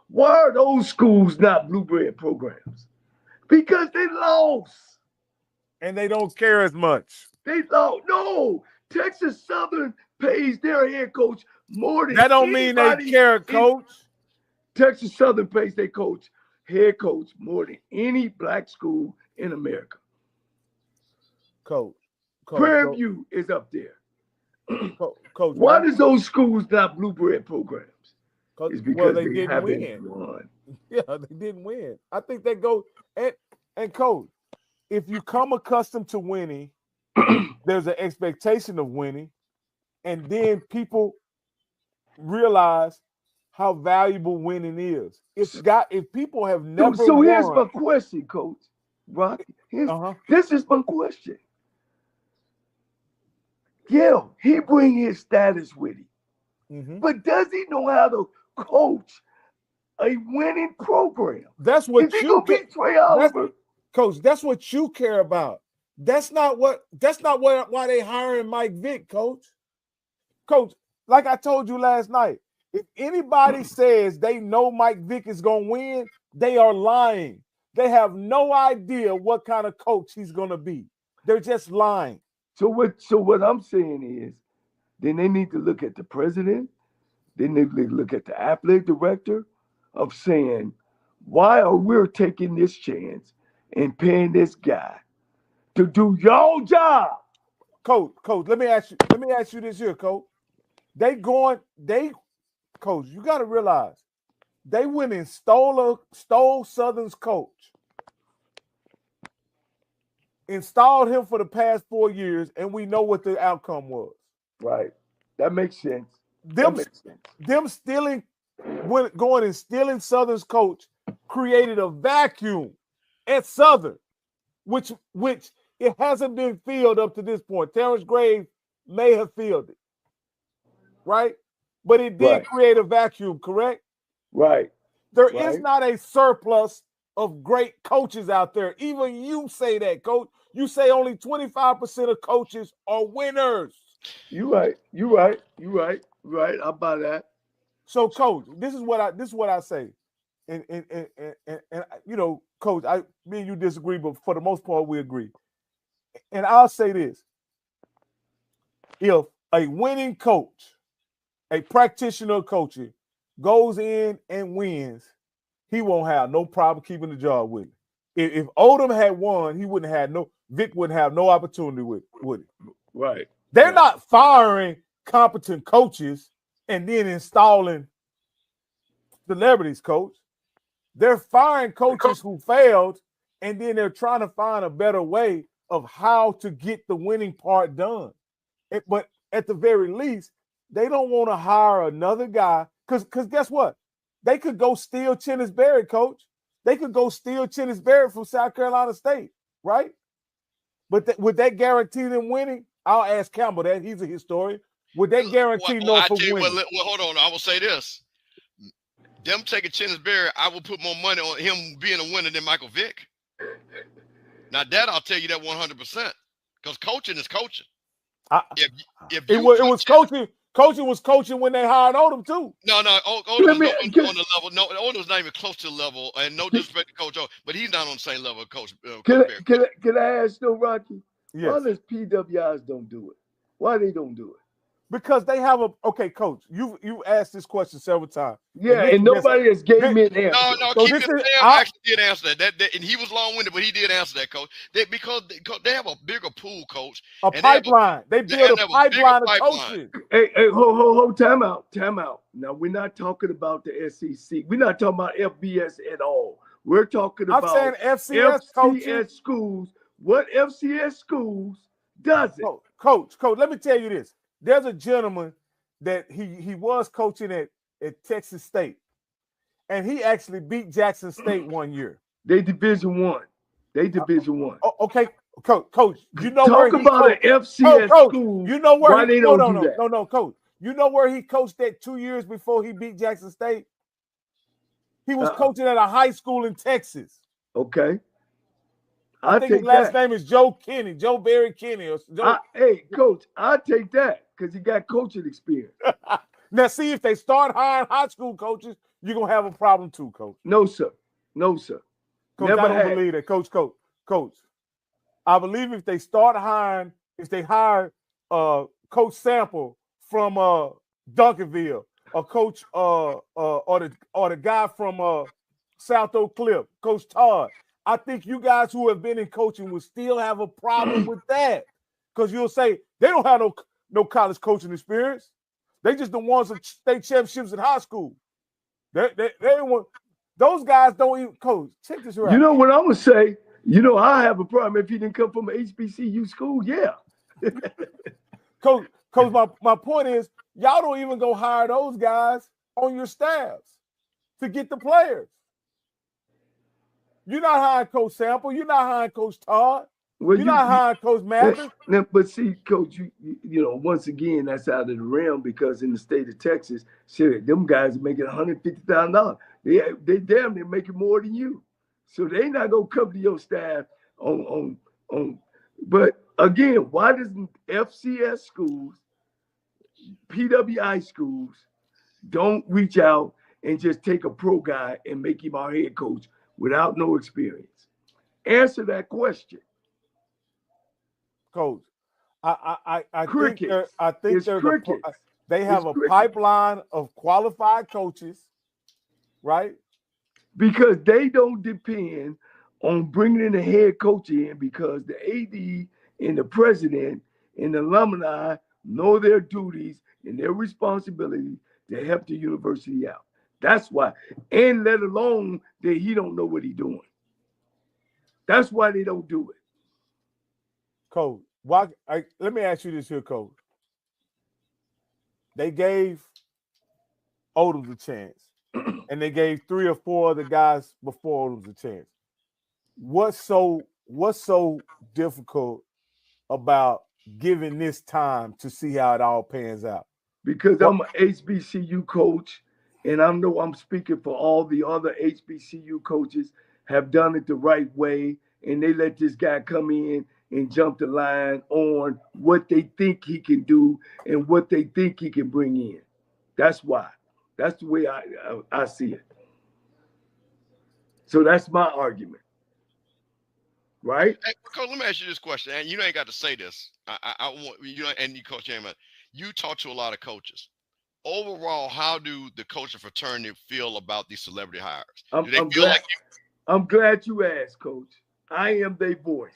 why are those schools not blue bread programs? Because they lost. And they don't care as much. They thought, no, Texas Southern pays their head coach more than that don't mean they care, coach. Texas Southern pays their head coach more than any black school in America. Coach Prairie View is up there. Coach, why does those schools not blueprint programs? It's because they didn't win. Yeah, they didn't win. I think they go and coach. If you come accustomed to winning, there's an expectation of winning, and then people realize how valuable winning is. If people have never so won, here's my question, Coach Rocky. This is my question. Yeah, he bring his status with him, but does he know how to coach a winning program? That's what you Trey Oliver. Coach, that's what you care about. That's not why they hiring Mike Vick, Coach. Coach, like I told you last night, if anybody says they know Mike Vick is gonna win, they are lying. They have no idea what kind of coach he's gonna be. They're just lying. So what I'm saying is, then they need to look at the president. They need to look at the athletic director of saying, why are we taking this chance and paying this guy to do your job? Coach, let me ask you this here, Coach. Coach, you got to realize they went and stole Southern's coach, installed him for the past 4 years, and we know what the outcome was. Right. That makes sense. Them going and stealing Southern's coach created a vacuum at Southern, which it hasn't been filled up to this point. Terrence Graves may have filled it, right? But it did create a vacuum, correct? Right. There is not a surplus of great coaches out there. Even you say that, Coach. You say only 25% of coaches are winners. You're right. How about that? So, Coach, this is what I say. And you know, Coach, me and you disagree, but for the most part, we agree. And I'll say this: if a winning coach, a practitioner coach, goes in and wins, he won't have no problem keeping the job with it. If Odom had won, Vic wouldn't have no opportunity with it. Right. They're not firing competent coaches and then installing celebrities, Coach. They're firing coaches who failed, and then they're trying to find a better way of how to get the winning part done. But at the very least, they don't want to hire another guy because guess what? They could go steal Chennis Barrett, Coach. They could go steal Chennis Barrett from South Carolina State, right? But would that guarantee them winning? I'll ask Campbell that. He's a historian. Would that guarantee Norfolk winning? Well, hold on. I will say this. Them taking Chennis Barrett, I will put more money on him being a winner than Michael Vick. Now, that I'll tell you that 100%. Because coaching is coaching. It was coaching. Coaching was coaching when they hired Odom too. No, Odom was on the level. No, Odom's not even close to the level. And no disrespect to Coach O, but he's not on the same level of Coach. Can I ask though, Rocky? Yes. Why does PWIs don't do it? Why they don't do it? Because they have Coach. You asked this question several times. Yeah, and nobody has gave me an answer. No, keep it. Sam actually did answer that. And he was long-winded, but he did answer that, Coach. Because they have a bigger pool, Coach. A pipeline. They build a pipeline of coaches. Hey, hold, time out. Now we're not talking about the SEC. We're not talking about FBS at all. We're talking about FCS schools. What FCS schools does it? Coach, let me tell you this. There's a gentleman that he was coaching at Texas State, and he actually beat Jackson State one year. They Division I. Okay, Coach. You know talk where about an FCS school. You know where why they don't do that? No, Coach. You know where he coached at 2 years before he beat Jackson State? He was coaching at a high school in Texas. Okay. I think his last name is Joe Barry Kenny. Hey, Coach, I'll take that because he got coaching experience. Now, see, if they start hiring high school coaches, you're going to have a problem too, Coach. No, sir. Coach, I don't believe that. Coach. I believe if they start hiring, if they hire Coach Sample from Duncanville, or Coach or the guy from South Oak Cliff, Coach Todd, I think you guys who have been in coaching will still have a problem with that, because you'll say they don't have no college coaching experience. They just the ones that state championships in high school. They want, those guys don't even coach. Check this out. You know what I'm gonna say? You know, I have a problem if he didn't come from an HBCU school. Yeah. Coach, my point is, y'all don't even go hire those guys on your staffs to get the players. You're not hiring Coach Sample. You're not hiring Coach Todd. Well, you're not hiring Coach Mathis. But see, Coach, you know, once again, that's out of the realm, because in the state of Texas, shit, them guys are making $150,000. They damn near making more than you. So they not gonna come to your staff on. But again, why doesn't FCS schools, PWI schools, don't reach out and just take a pro guy and make him our head coach without no experience? Answer that question. Coach, I think they have a pipeline of qualified coaches, right? Because they don't depend on bringing in the head coach in, because the AD and the president and the alumni know their duties and their responsibility to help the university out. That's why, and let alone that he don't know what he's doing. That's why they don't do it. Coach, let me ask you this here, Coach. They gave Odoms a chance, and they gave 3 or 4 other guys before Odoms a chance. What's so difficult about giving this time to see how it all pans out? Because I'm an HBCU coach, and I know I'm speaking for all the other HBCU coaches, have done it the right way, and they let this guy come in and jump the line on what they think he can do and what they think he can bring in. That's why. That's the way I see it. So that's my argument. Right? Hey, Coach, let me ask you this question. And you ain't got to say this. I want you, and you, Coach JM&E, you talk to a lot of coaches. Overall, how do the coaching fraternity feel about these celebrity hires? I'm glad you asked, Coach. I am their voice.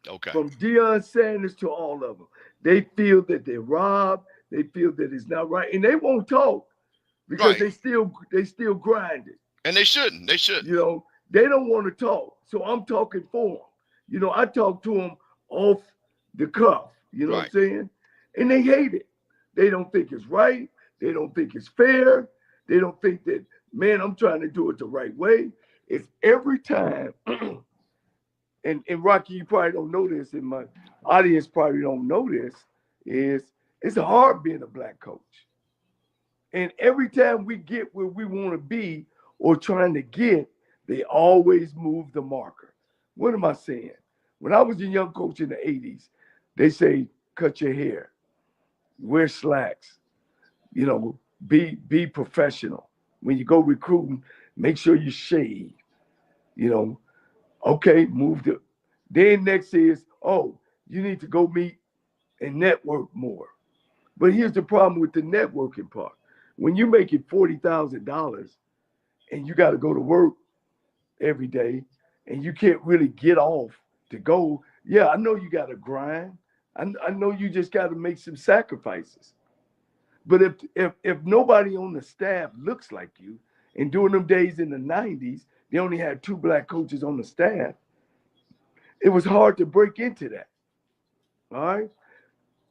Okay. From Deion Sanders to all of them. They feel that they're robbed. They feel that it's not right. And they won't talk because they still grind it. And they shouldn't. They should. You know, they don't want to talk. So I'm talking for them. You know, I talk to them off the cuff. You know what I'm saying? And they hate it. They don't think it's right. They don't think it's fair. They don't think that, man, I'm trying to do it the right way. It's every time. And Rocky, you probably don't know this, and my audience probably don't know this, is it's hard being a black coach. And every time we get where we want to be or trying to get, they always move the marker. What am I saying? When I was a young coach in the 80s, they say, cut your hair, wear slacks, you know, be professional. When you go recruiting, make sure you shave, you know. Okay, move to. Then next is, oh, you need to go meet and network more. But here's the problem with the networking part. When you're making $40,000 and you got to go to work every day and you can't really get off to go, yeah, I know you got to grind. I know you just got to make some sacrifices. But if nobody on the staff looks like you, and during them days in the 90s, they only had 2 black coaches on the staff, it was hard to break into that. All right?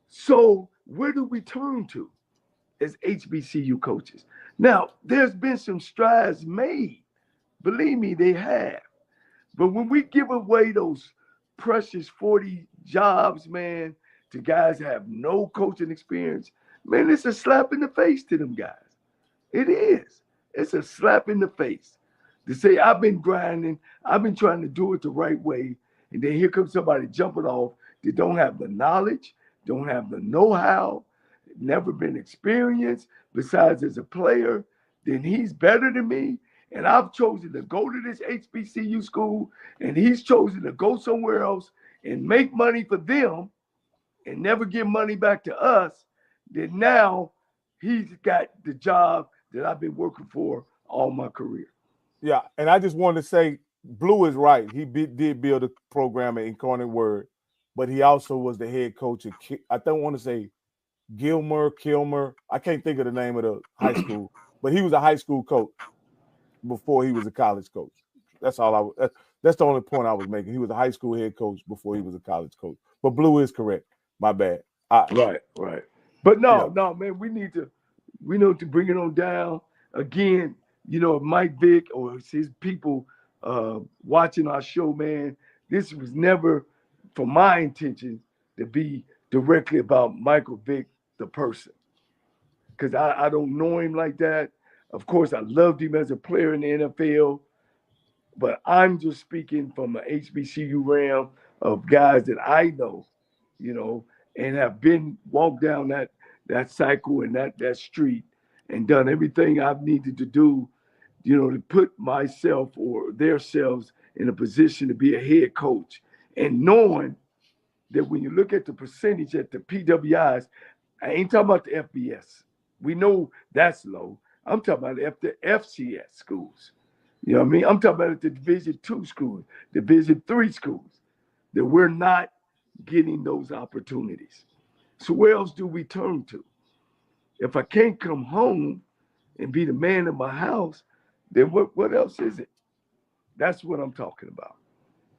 So where do we turn to as HBCU coaches? Now, there's been some strides made. Believe me, they have. But when we give away those precious 40 jobs, man, to guys that have no coaching experience, man, it's a slap in the face to them guys. It is. It's a slap in the face to say, I've been grinding, I've been trying to do it the right way, and then here comes somebody jumping off that don't have the knowledge, don't have the know-how, never been experienced, besides as a player, then he's better than me, and I've chosen to go to this HBCU school, and he's chosen to go somewhere else, and make money for them and never give money back to us, then now he's got the job that I've been working for all my career. Yeah, and I just wanted to say, Blue is right. He did build a program at Incarnate Word, but he also was the head coach at, I don't want to say Kilmer. I can't think of the name of the high school, but he was a high school coach before he was a college coach. That's all that's the only point I was making. He was a high school head coach before he was a college coach. But Blue is correct. My bad. Right. But no, man, we need to bring it on down. Again, Mike Vick or his people watching our show, man, this was never for my intention to be directly about Michael Vick, the person. Because I don't know him like that. Of course, I loved him as a player in the NFL, but I'm just speaking from an HBCU realm of guys that I know, and have walked down that cycle and that street and done everything I've needed to do, to put myself or their selves in a position to be a head coach. And knowing that when you look at the percentage at the PWIs, I ain't talking about the FBS. We know that's low. I'm talking about the FCS schools. You know what I mean? I'm talking about the Division II schools, Division III schools, that we're not getting those opportunities. So where else do we turn to? If I can't come home and be the man in my house, then what else is it? That's what I'm talking about.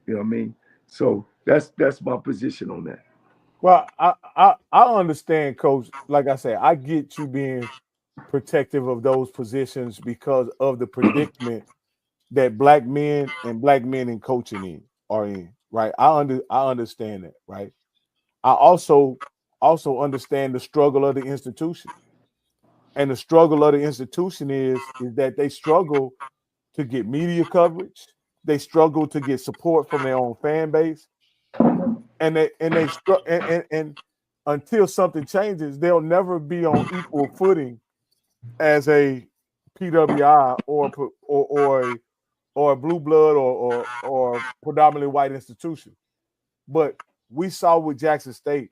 You know what I mean? So that's my position on that. Well, I understand, Coach. Like I said, I get you being protective of those positions because of the predicament that black men in coaching are in, right? I understand that, right? I also understand the struggle of the institution. And the struggle of the institution is that they struggle to get media coverage. They struggle to get support from their own fan base. And until something changes, they'll never be on equal footing as a PWI or a blue blood or predominantly white institution. But we saw with Jackson State,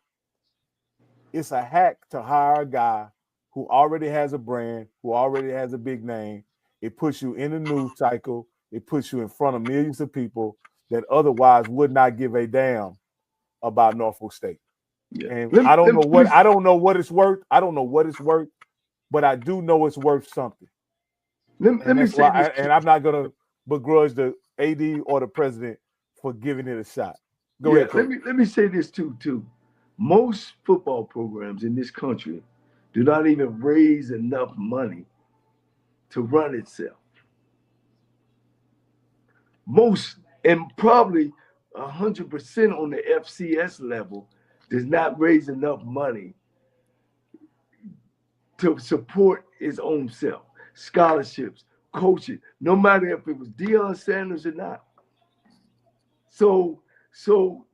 it's a hack to hire a guy who already has a brand, who already has a big name. It puts you in the news cycle. It puts you in front of millions of people that otherwise would not give a damn about Norfolk State. Yeah. And I don't know what it's worth. I don't know what it's worth, but I do know it's worth something. And I'm not gonna begrudge the AD or the president for giving it a shot. Go ahead. Let me say this too. Most football programs in this country do not even raise enough money to run itself. Most, and probably 100% on the FCS level, does not raise enough money to support its own self. Scholarships, coaching, no matter if it was Deion Sanders or not. So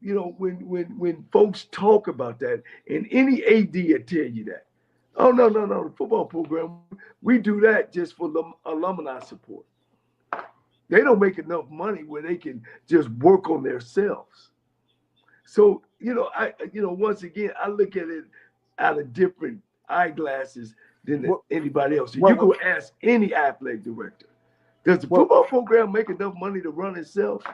when folks talk about that, and any AD will tell you that, oh no, the football program, we do that just for the alumni support. They don't make enough money where they can just work on themselves. So once again, I look at it out of different eyeglasses than anybody else. You go ask any athletic director, does the football program make enough money to run itself?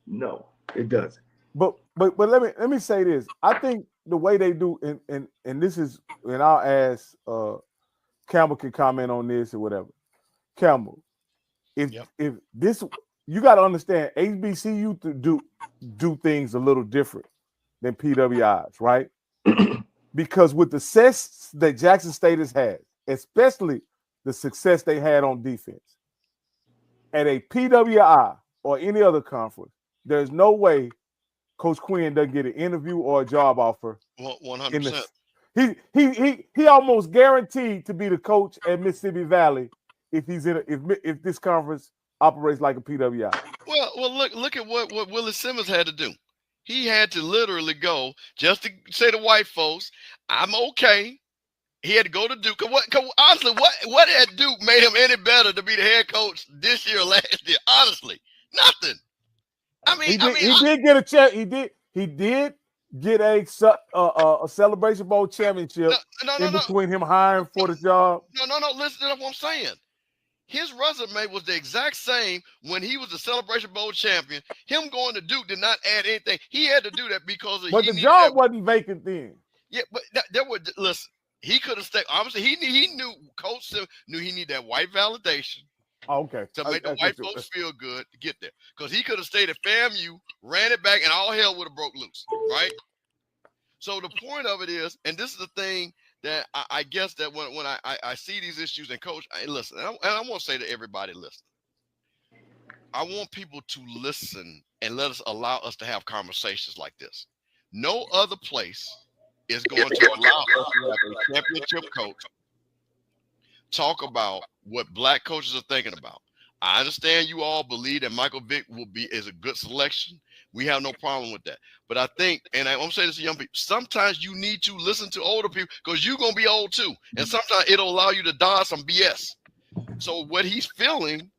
No, it doesn't. But let me say this. I think the way they do, and this is, and I'll ask Campbell can comment on this or whatever. Campbell, if this, you got to understand, HBCU to do things a little different than PWIs, right? Because with the success that Jackson State has had, especially the success they had on defense, at a PWI or any other conference, there's no way Coach Quinn doesn't get an interview or a job offer. 100%. He almost guaranteed to be the coach at Mississippi Valley if he's in if this conference operates like a PWI. Well, look at what Willis Simmons had to do. He had to literally go just to say to white folks, "I'm okay." He had to go to Duke. Honestly, what at Duke made him any better to be the head coach this year, last year? Honestly, nothing. He did get a check. He he did get a Celebration Bowl championship in between him hiring for the job. No. Listen to what I'm saying. His resume was the exact same when he was the Celebration Bowl champion. Him going to Duke did not add anything. He had to do that because of. But the job wasn't vacant then. Yeah, but there were. Listen, he could have stayed. Obviously, he knew. Coach knew he needed that white validation. Oh, okay. To make the white folks feel good to get there, because he could have stayed at FAMU, ran it back, and all hell would have broke loose, right? So the point of it is, and this is the thing that I guess that when I see these issues, and Coach, listen, and I want to say to everybody listening, I want people to listen and allow us to have conversations like this. No other place is going to allow us to have a championship coach talk about what black coaches are thinking about. I understand you all believe that Michael Vick is a good selection. We have no problem with that. But I think, and I'm saying this to young people, sometimes you need to listen to older people because you're going to be old too. And sometimes it'll allow you to dodge some BS. So what he's feeling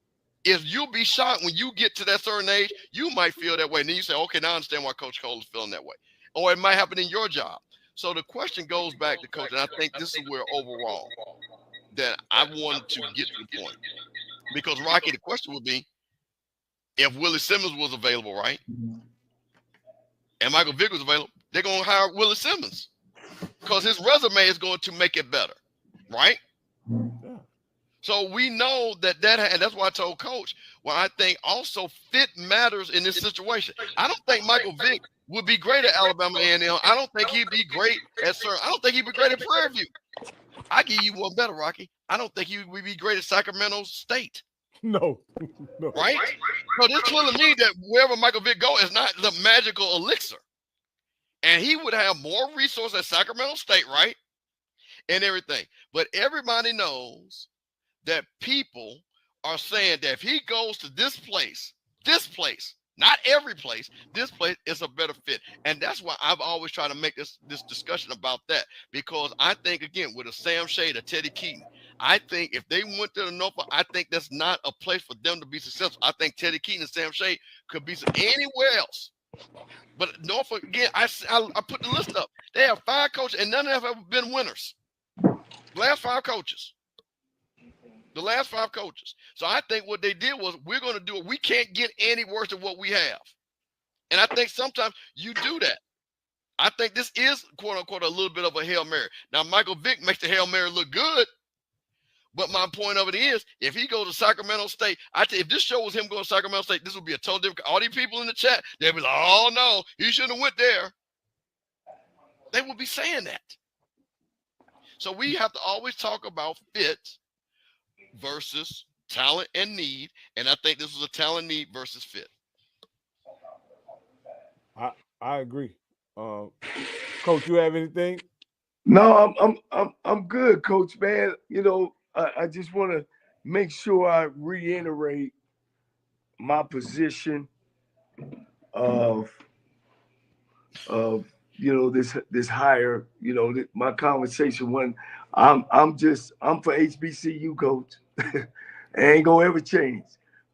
is you'll be shocked when you get to that certain age, you might feel that way. And then you say, okay, now I understand why Coach Cole is feeling that way. Or it might happen in your job. So the question goes back to Coach, and I think this is where overall that I wanted to get to the point. Because, Rocky, the question would be, if Willie Simmons was available, right? And Michael Vick was available, they're going to hire Willie Simmons because his resume is going to make it better, right? Yeah. So we know that and that's why I told Coach, well, I think also fit matters in this situation. I don't think Michael Vick would be great at Alabama A&M. I don't think he'd be great at CERN. I don't think he'd be great at Prairie View. I give you one better, Rocky. I don't think he would be great at Sacramento State. No. Right? So this telling me that wherever Michael Vick go is not the magical elixir. And he would have more resources at Sacramento State, right? And everything. But everybody knows that people are saying that if he goes to this place, not every place, this place is a better fit. And that's why I've always tried to make this discussion about that. Because I think, again, with a Sam Shade, a Teddy Keaton, I think if they went to the Norfolk, I think that's not a place for them to be successful. I think Teddy Keaton and Sam Shade could be anywhere else. But Norfolk, again, I put the list up. They have 5 coaches, and none of them have ever been winners. The last 5 coaches. So I think what they did was, we're going to do it. We can't get any worse than what we have. And I think sometimes you do that. I think this is, quote unquote, a little bit of a Hail Mary. Now, Michael Vick makes the Hail Mary look good. But my point of it is, if he goes to Sacramento State, if this show was him going to Sacramento State, this would be a total different. All these people in the chat, they'd be like, oh, no, he shouldn't have went there. They would be saying that. So we have to always talk about fit versus talent and need. And I think this was a talent need versus fit. I agree. Coach, you have anything? No, I'm good, Coach, man. You know, I just want to make sure I reiterate my position of this hire. You know, my conversation when I'm for HBCU, Coach. It ain't gonna ever change.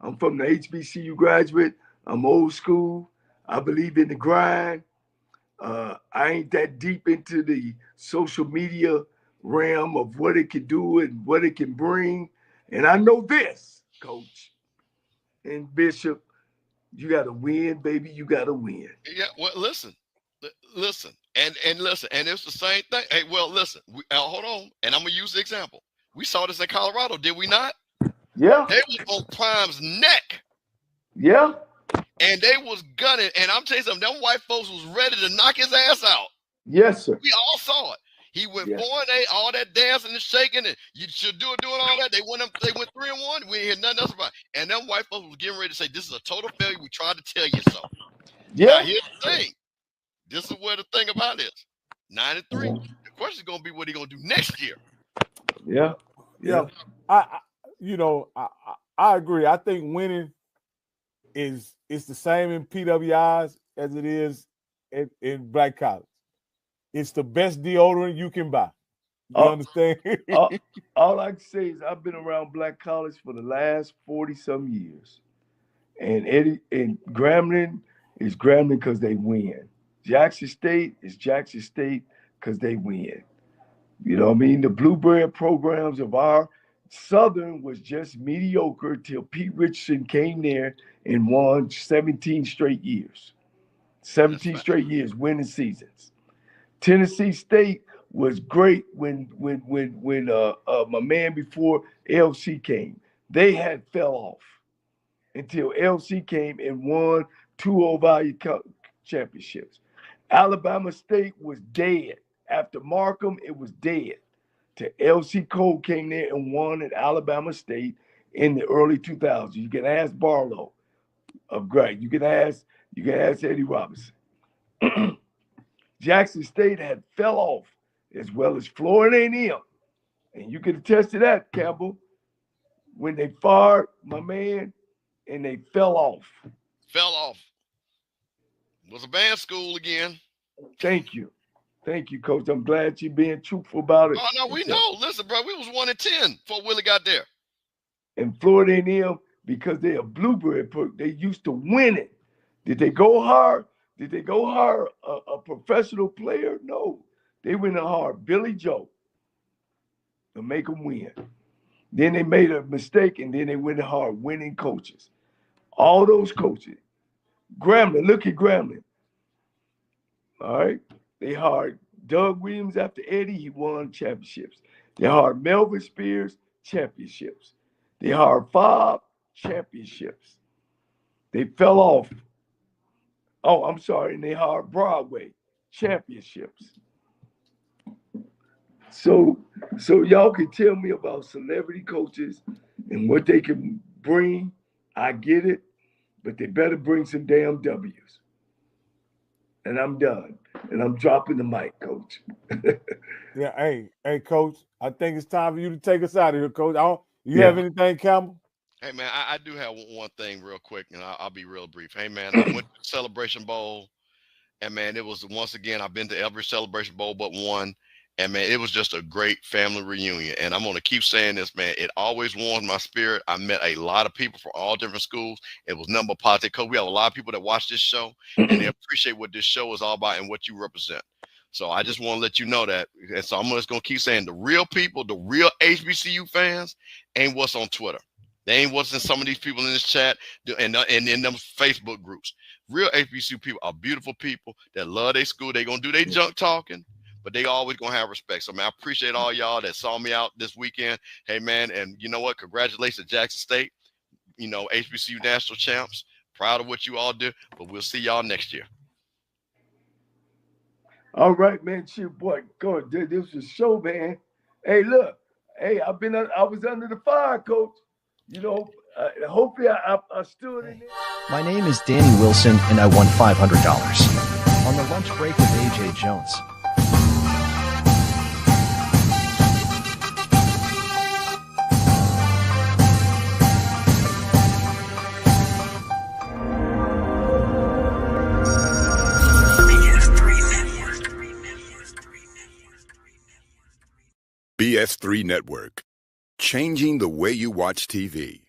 I'm from the HBCU graduate. I'm old school. I believe in the grind. I ain't that deep into the social media realm of what it can do and what it can bring. And I know this, Coach and Bishop, you got to win, baby. You got to win. Yeah, well, listen, and listen, and it's the same thing. Hey, well, listen, hold on, and I'm going to use the example. We saw this in Colorado, did we not? Yeah. They was on Prime's neck. Yeah. And they was gunning. And I'm telling you something, them white folks was ready to knock his ass out. Yes, sir. We all saw it. He went 4-8, all that dancing and shaking, and you should doing all that. They went 3-1. We didn't hear nothing else about it. And them white folks was getting ready to say, this is a total failure. We tried to tell you so. Yeah. Now, here's the thing. This is where the thing about it is. 9-3. The question is going to be what he going to do next year. Yeah. Yeah. I agree. I think winning is the same in PWIs as it is in black college. It's the best deodorant you can buy. You understand? all I can say is I've been around black college for the last 40-some years. And Grambling is Grambling because they win. Jackson State is Jackson State because they win. You know what I mean? The Bluebird programs of our Southern was just mediocre till Pete Richardson came there and won 17 straight years. 17 straight years winning seasons. Tennessee State was great when my man before LC came. They had fell off until LC came and won 2 Value championships. Alabama State was dead. After Markham, it was dead. Till LC Cole came there and won at Alabama State in the early 2000s. You can ask Barlow of Greg. You can ask Eddie Robinson. Jackson State had fell off, as well as Florida A&M. And you can attest to that, Campbell, when they fired my man and they fell off. Fell off. It was a band school again. Thank you. Thank you, Coach. I'm glad you're being truthful about it. Oh, no, we know. Listen, bro, we was 1-10 before Willie got there. And Florida A&M, because they're a Bluebird, they used to win it. Did they go hard? Did they go hire a professional player? No. They went hard Billy Joe to make them win. Then they made a mistake, and then they went hard winning coaches. All those coaches. Grambling, look at Grambling. All right? They hired Doug Williams after Eddie. He won championships. They hired Melvin Spears, championships. They hired Fobb, championships. They fell off. Oh, I'm sorry. And they hired Broadway, championships. So y'all can tell me about celebrity coaches and what they can bring. I get it, but they better bring some damn W's. And I'm done. And I'm dropping the mic, Coach. Yeah, hey, Coach. I think it's time for you to take us out of here, Coach. You have anything, Campbell? Hey, man, I do have one thing real quick, and I'll be real brief. Hey, man, I went to the Celebration Bowl, and, man, it was, once again, I've been to every Celebration Bowl but one, and, man, it was just a great family reunion. And I'm going to keep saying this, man. It always warms my spirit. I met a lot of people from all different schools. It was nothing but positive. Because we have a lot of people that watch this show, and they appreciate what this show is all about and what you represent. So I just want to let you know that. And so I'm just going to keep saying the real people, the real HBCU fans ain't what's on Twitter. They ain't what's in some of these people in this chat and in them Facebook groups. Real HBCU people are beautiful people that love their school. They're going to do their junk talking, but they always going to have respect. So, man, I appreciate all y'all that saw me out this weekend. Hey, man, and you know what? Congratulations, Jackson State. You know, HBCU national champs. Proud of what you all do, but we'll see y'all next year. All right, man. Shit, boy, God, this was a show, man. Hey, look. Hey, I was under the fire, Coach. You know, hopefully I stood in there. My name is Danny Wilson, and I won $500 on the lunch break with AJ Jones. BS3 Network, changing the way you watch TV.